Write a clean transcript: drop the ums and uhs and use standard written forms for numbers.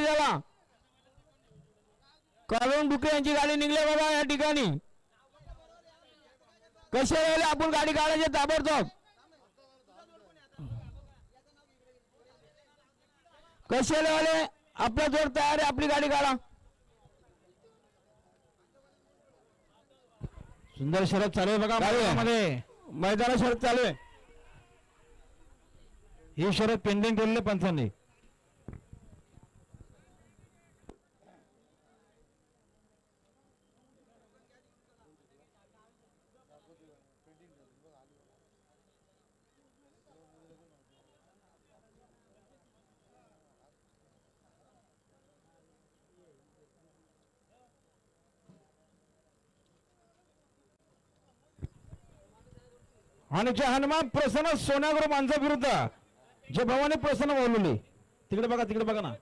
तयार झाला. करून बुके यांची गाडी निघले बघा या ठिकाणी. कसे राहिले आपण गाडी काढायचे ताबडतोब. कसे राहिले आपला जोर तयार आहे. आपली गाडी काढा. सुंदर शर्यत चालू आहे बघा मैदानामध्ये. मैदानात शर्यत चालू आहे. ही शर्यत पेंडिंग ठेवले पंचांनी. आणि जे हनुमान प्रसन्न सोन्याग्रो माणसा विरुद्ध जे भवानी प्रसन्न बोलवली तिकडे बघा ना.